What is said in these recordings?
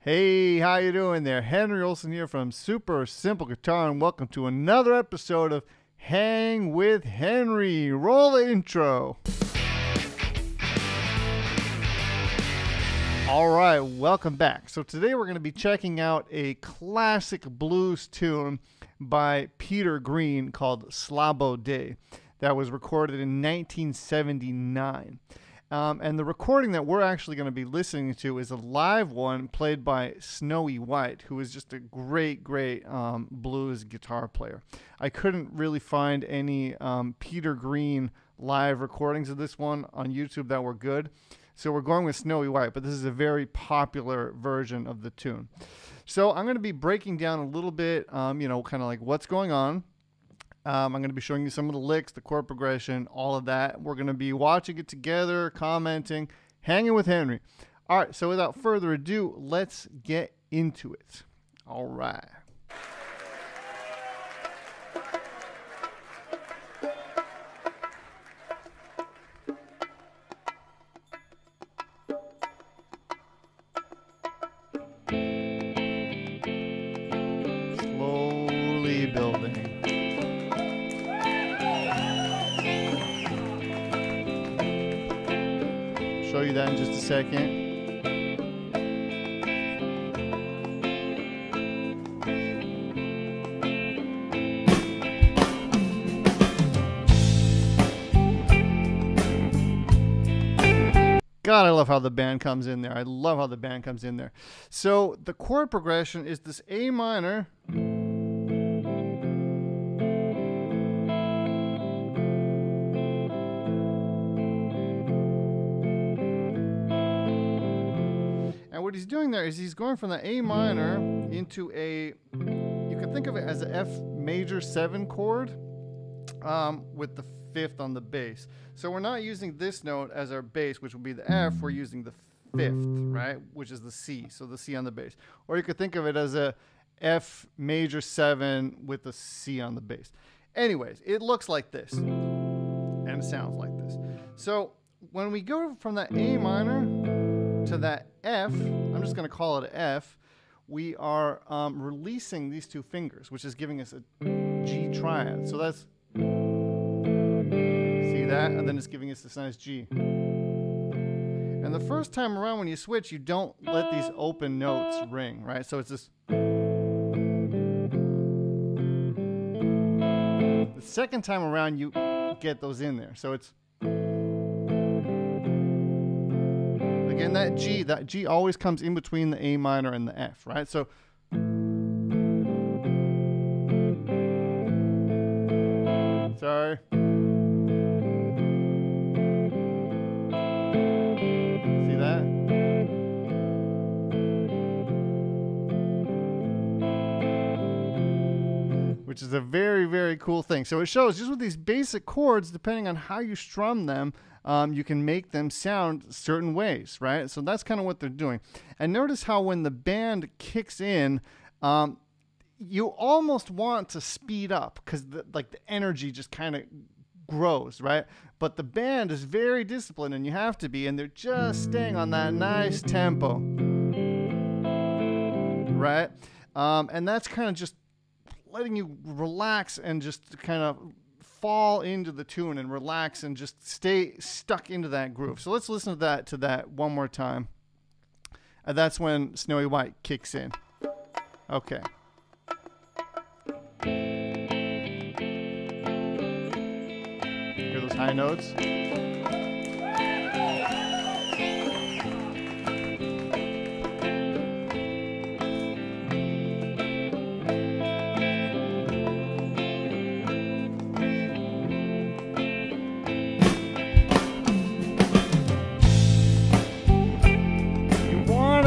Hey, how you doing there? Henry Olsen here from Super Simple Guitar, and welcome to another episode of Hang with Henry. Roll the intro. All right, welcome back. So today we're going to be checking out a classic blues tune by Peter Green called Slabo Day that was recorded in 1979. And the recording that we're actually going to be listening to is a live one played by Snowy White, who is just a great blues guitar player. I couldn't really find any Peter Green live recordings of this one on YouTube that were good. So we're going with Snowy White, but this is a very popular version of the tune. So I'm going to be breaking down a little bit, kind of like what's going on. I'm going to be showing you some of the licks, the chord progression, all of that. We're going to be watching it together, commenting, hanging with Henry. All right, so without further ado, let's get into it. All right. Slowly building. Show you that in just a second. God, I love how the band comes in there. I love how the band comes in there. So the chord progression is this A minor. What he's doing there is he's going from the A minor into a, you can think of it as an F major 7 chord with the 5th on the bass. So we're not using this note as our bass, which will be the F. We're using the 5th, right, which is the C. So the C on the bass. Or you could think of it as a F major 7 with the C on the bass. Anyways, it looks like this and it sounds like this. So when we go from that A minor to that F, I'm just going to call it an F, we are releasing these two fingers, which is giving us a G triad. So that's, see that? And then it's giving us this nice G. And the first time around when you switch, you don't let these open notes ring, right? So it's this. The second time around, you get those in there. So it's. And that G always comes in between the A minor and the F, right? So sorry. See that? Which is a very cool thing. So it shows just with these basic chords, depending on how you strum them, you can make them sound certain ways, right? So that's kind of what they're doing. And notice how when the band kicks in, you almost want to speed up because the energy just kind of grows, right? But the band is very disciplined, and you have to be, and they're just staying on that nice tempo, right? And that's kind of just letting you relax and just kind of fall into the tune and relax and just stay stuck into that groove. So let's listen to that one more time. And that's when Snowy White kicks in. Okay. Hear those high notes?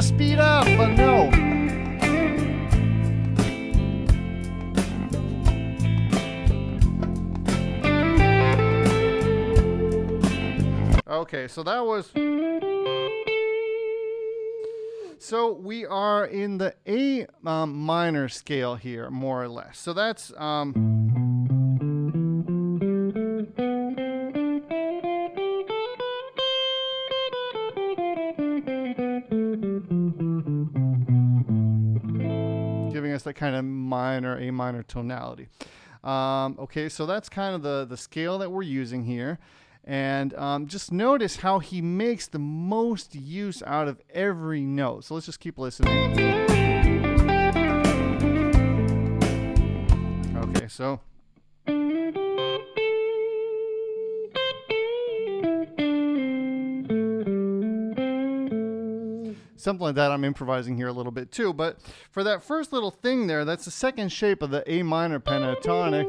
Speed up, but no. Okay, so that was. So we are in the A minor scale here, more or less. So that's us that kind of minor, A minor tonality. Okay, so that's kind of the scale that we're using here. And just notice how he makes the most use out of every note. So let's just keep listening. Okay, so. Something like that. I'm improvising here a little bit too. But for that first little thing there, that's the second shape of the A minor pentatonic.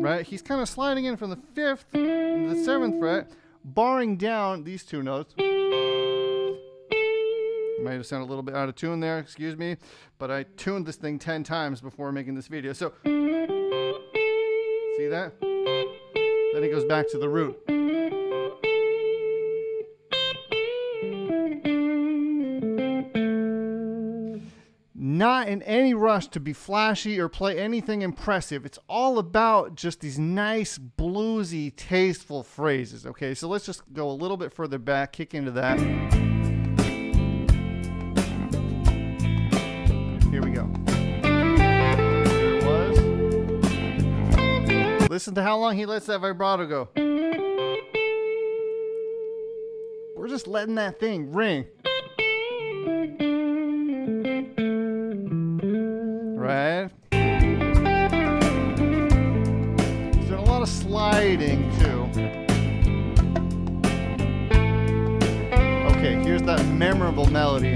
Right? He's kind of sliding in from the 5th into the 7th fret, barring down these two notes. Might have sounded a little bit out of tune there, excuse me, but I tuned this thing 10 times before making this video. So, see that? Then it goes back to the root. Not in any rush to be flashy or play anything impressive. It's all about just these nice, bluesy, tasteful phrases. Okay, so let's just go a little bit further back, kick into that. Here we go. There it was. Listen to how long he lets that vibrato go. We're just letting that thing ring. Right? He's doing a lot of sliding too. Okay, here's that memorable melody.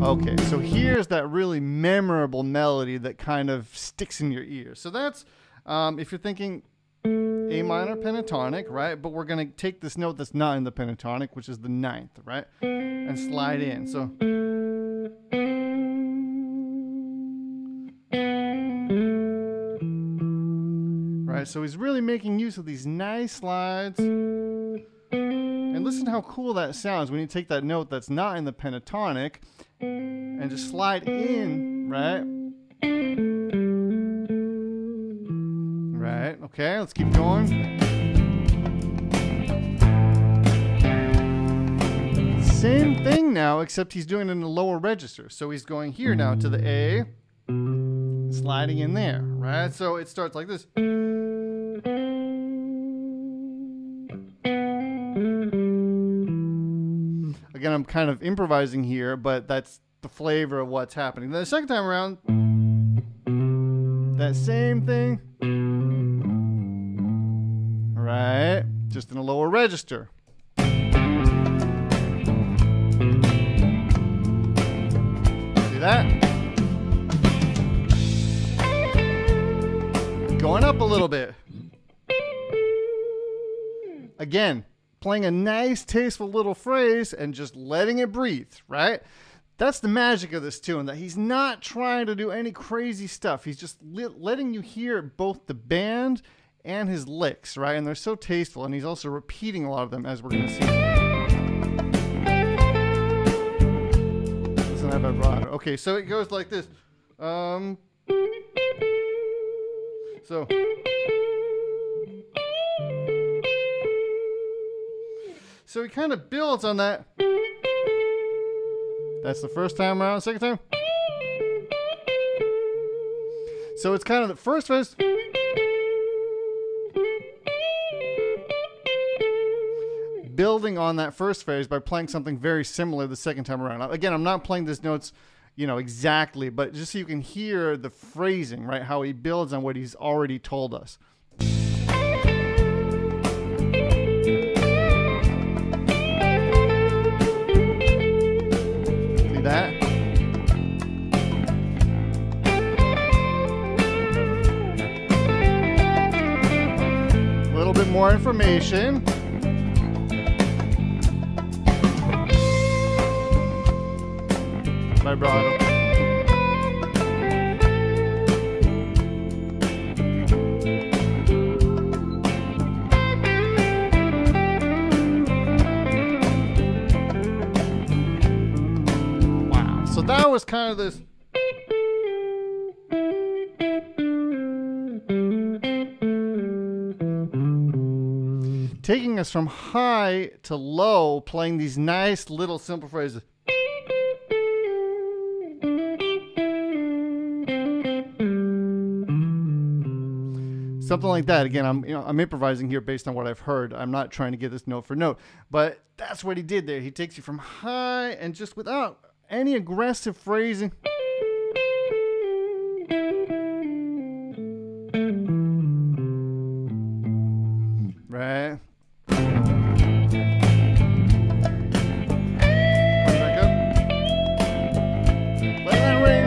Okay, so here's that really memorable melody that kind of sticks in your ears. So that's, if you're thinking A minor pentatonic, right? But we're going to take this note that's not in the pentatonic, which is the 9th, right? And slide in. So. Right, so he's really making use of these nice slides. And listen how cool that sounds when you take that note that's not in the pentatonic and just slide in, right? Right, okay, let's keep going. Same thing now, except he's doing it in the lower register. So he's going here now to the A, sliding in there, right? So it starts like this. Again, I'm kind of improvising here, but that's the flavor of what's happening. Then the second time around, that same thing. Right? Just in a lower register. See that? Going up a little bit. Again, playing a nice, tasteful little phrase and just letting it breathe, right? That's the magic of this tune, that he's not trying to do any crazy stuff. He's just letting you hear both the band and his licks, right? And they're so tasteful, and he's also repeating a lot of them, as we're going to see. Listen to that vibrato. Okay, so it goes like this. So he kind of builds on that. That's the first time around. Second time. So it's kind of the first phrase. Building on that first phrase by playing something very similar the second time around. Again, I'm not playing these notes, exactly, but just so you can hear the phrasing, right? How he builds on what he's already told us. That. A little bit more information. Vibrato. So that was kind of this. Taking us from high to low, playing these nice little simple phrases. Something like that. Again, I'm improvising here based on what I've heard. I'm not trying to get this note for note, but that's what he did there. He takes you from high and just without any aggressive phrasing. Right. Back up. Let that ring.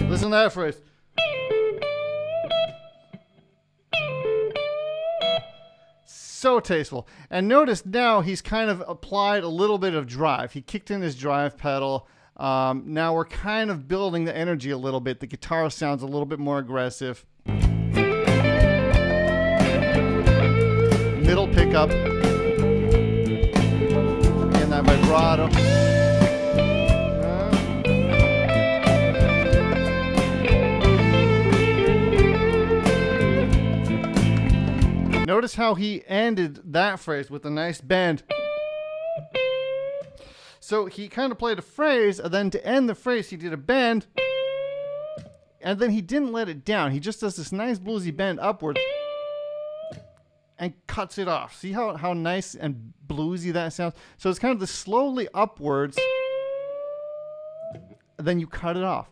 Listen to that phrase. So tasteful. And notice now he's kind of applied a little bit of drive. He kicked in his drive pedal. Now we're kind of building the energy a little bit. The guitar sounds a little bit more aggressive. Middle pickup. And that vibrato. Notice how he ended that phrase with a nice bend. So he kind of played a phrase, and then to end the phrase, he did a bend, and then he didn't let it down. He just does this nice bluesy bend upwards and cuts it off. See how nice and bluesy that sounds? So it's kind of the slowly upwards, and then you cut it off.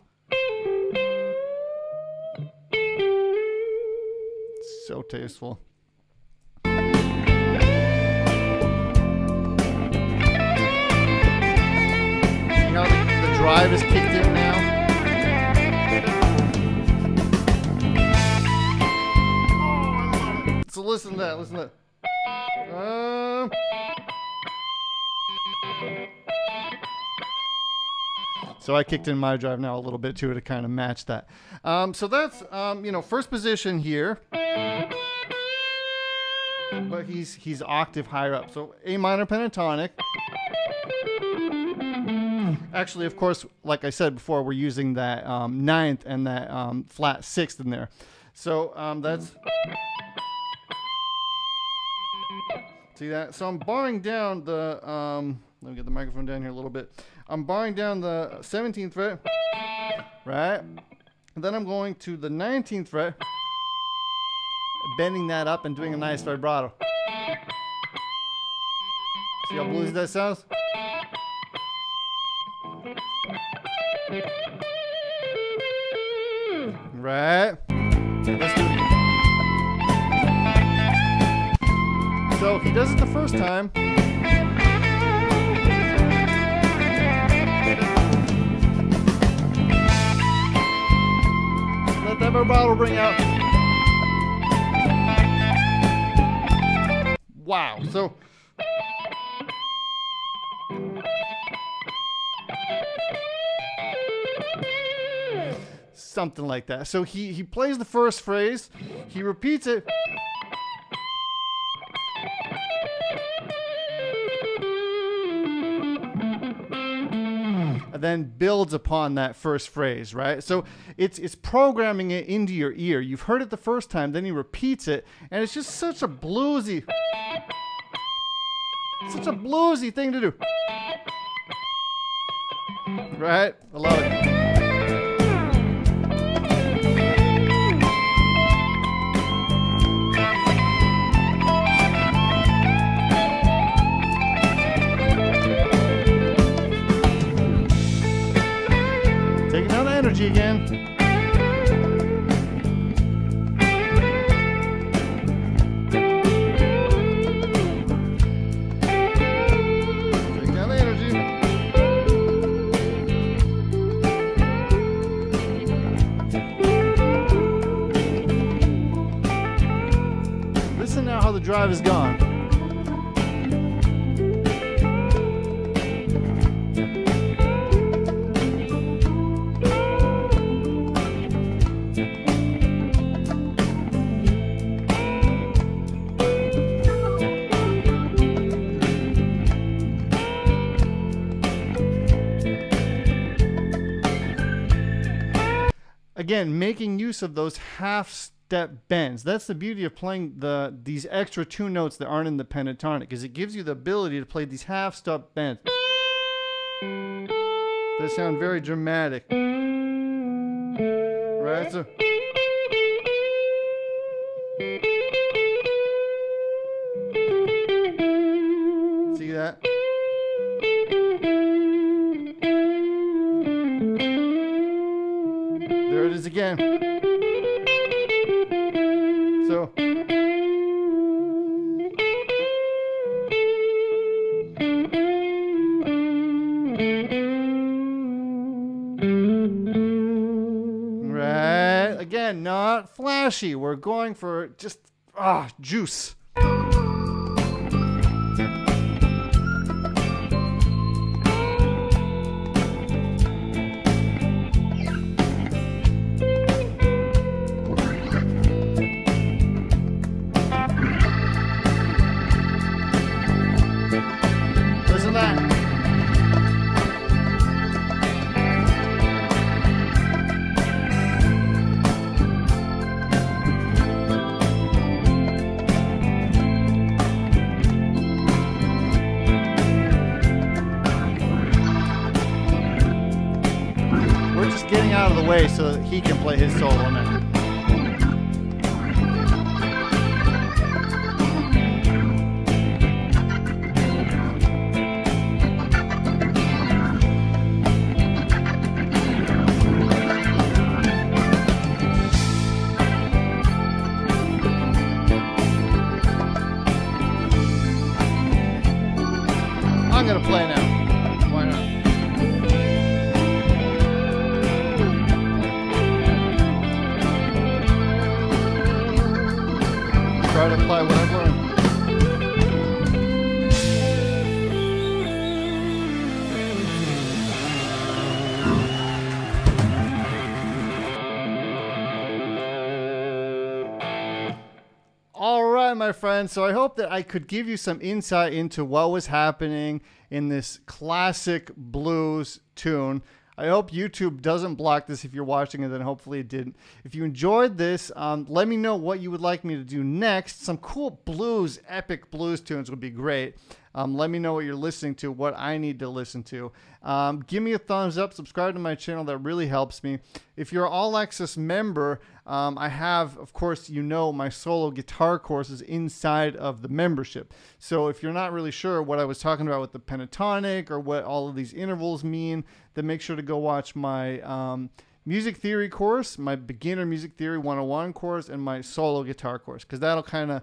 So tasteful. Drive is kicked in now. So listen to that, listen to that. So I kicked in my drive now a little bit too to kind of match that. So that's, first position here. But he's octave higher up. So A minor pentatonic. Actually, of course, like I said before, we're using that ninth and that flat sixth in there. So that's... See that? So I'm barring down the... let me get the microphone down here a little bit. I'm barring down the 17th fret, right? And then I'm going to the 19th fret, bending that up and doing a nice vibrato. See how bluesy that sounds? Right. So he does it the first time. Let that vibrato ring out. Wow. So something like that. So he plays the first phrase, he repeats it, and then builds upon that first phrase, right? So it's programming it into your ear. You've heard it the first time, then he repeats it, and it's just such a bluesy thing to do. Right? I love it. Taking down the energy again. Taking down the energy. Listen now how the drive is gone. Again, making use of those half-step bends. That's the beauty of playing these extra two notes that aren't in the pentatonic, is it gives you the ability to play these half-step bends. They sound very dramatic. Right? So see that? There it is again. So right, again, not flashy. We're going for just juice. Listen to that. We're just getting out of the way so that he can play his solo now. I'm gonna play now. Why not? Try to apply what I've learned. All right, my friends. So I hope that I could give you some insight into what was happening in this classic blues tune. I hope YouTube doesn't block this if you're watching it, then hopefully it didn't. If you enjoyed this, let me know what you would like me to do next. Some cool blues, epic blues tunes would be great. Let me know what you're listening to, what I need to listen to. Give me a thumbs up, subscribe to my channel. That really helps me. If you're an All Access member, I have, of course, my solo guitar courses inside of the membership. So if you're not really sure what I was talking about with the pentatonic or what all of these intervals mean, then make sure to go watch my music theory course, my beginner music theory 101 course, and my solo guitar course, because that'll kind of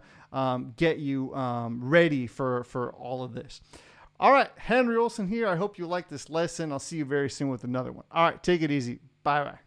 get you ready for all of this. All right, Henry Olsen here. I hope you liked this lesson. I'll see you very soon with another one. All right, take it easy. Bye-bye.